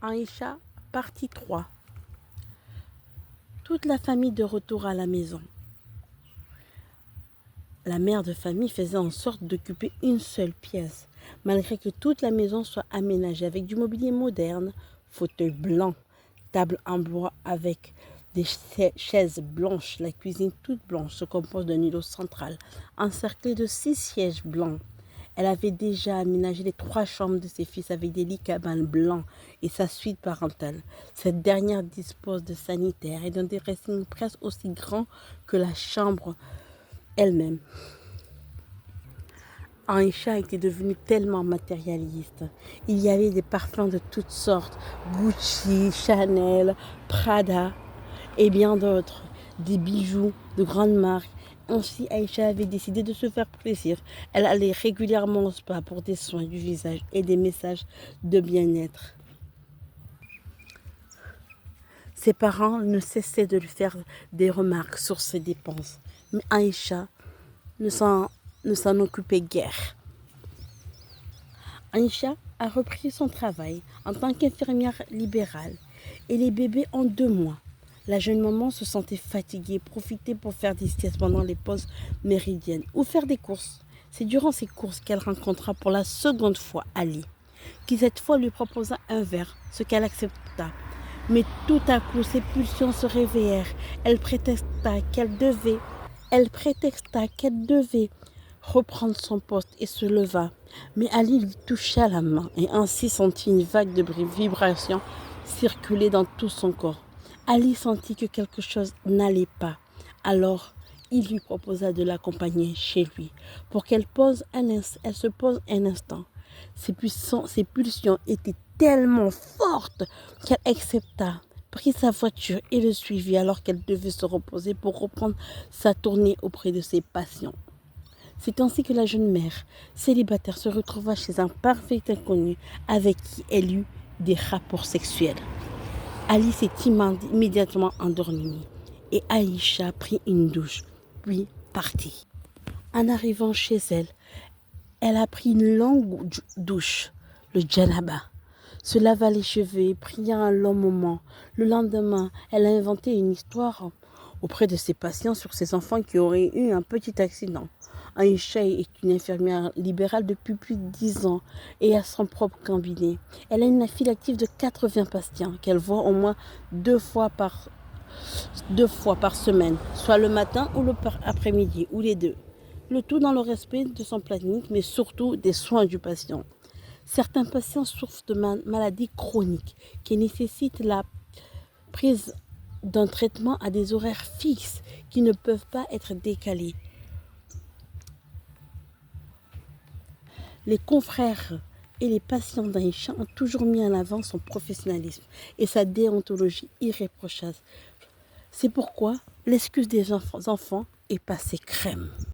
Aïcha, partie 3. Toute la famille de retour à la maison. La mère de famille faisait en sorte d'occuper une seule pièce, malgré que toute la maison soit aménagée avec du mobilier moderne, fauteuils blancs, table en bois avec des chaises blanches. La cuisine toute blanche se compose d'un îlot central, encerclé de 6 sièges blancs. Elle avait déjà aménagé les 3 chambres de ses fils avec des lits cabanes blancs et sa suite parentale. Cette dernière dispose de sanitaires et d'un dressing presque aussi grand que la chambre elle-même. Aïcha était devenue tellement matérialiste. Il y avait des parfums de toutes sortes, Gucci, Chanel, Prada et bien d'autres, des bijoux de grandes marques. Ainsi, Aïcha avait décidé de se faire plaisir. Elle allait régulièrement au spa pour des soins du visage et des messages de bien-être. Ses parents ne cessaient de lui faire des remarques sur ses dépenses, mais Aïcha ne s'en occupait guère. Aïcha a repris son travail en tant qu'infirmière libérale et les bébés ont 2 mois. La jeune maman se sentait fatiguée, profitait pour faire des siestes pendant les pauses méridiennes ou faire des courses. C'est durant ces courses qu'elle rencontra pour la seconde fois Ali, qui cette fois lui proposa un verre, ce qu'elle accepta. Mais tout à coup, ses pulsions se réveillèrent. Elle prétexta qu'elle devait reprendre son poste et se leva. Mais Ali lui toucha la main et ainsi sentit une vague de vibrations circuler dans tout son corps. Ali sentit que quelque chose n'allait pas. Alors, il lui proposa de l'accompagner chez lui pour qu'elle se pose un instant. Ses pulsions étaient tellement fortes qu'elle accepta, prit sa voiture et le suivit alors qu'elle devait se reposer pour reprendre sa tournée auprès de ses patients. C'est ainsi que la jeune mère célibataire se retrouva chez un parfait inconnu avec qui elle eut des rapports sexuels. Ali s'est immédiatement endormi et Aïcha prit une douche, puis partit. En arrivant chez elle, elle a pris une longue douche, le djanaba, se lava les cheveux et pria un long moment. Le lendemain, elle a inventé une histoire auprès de ses patients sur ses enfants qui auraient eu un petit accident. Aïcha est une infirmière libérale depuis plus de 10 ans et a son propre cabinet. Elle a une file active de 80 patients qu'elle voit au moins 2 fois par semaine, soit le matin ou l'après-midi, ou les deux. Le tout dans le respect de son planning, mais surtout des soins du patient. Certains patients souffrent de maladies chroniques qui nécessitent la prise d'un traitement à des horaires fixes qui ne peuvent pas être décalés. Les confrères et les patients d'Aïcha ont toujours mis en avant son professionnalisme et sa déontologie irréprochable. C'est pourquoi l'excuse des enfants est passée crème.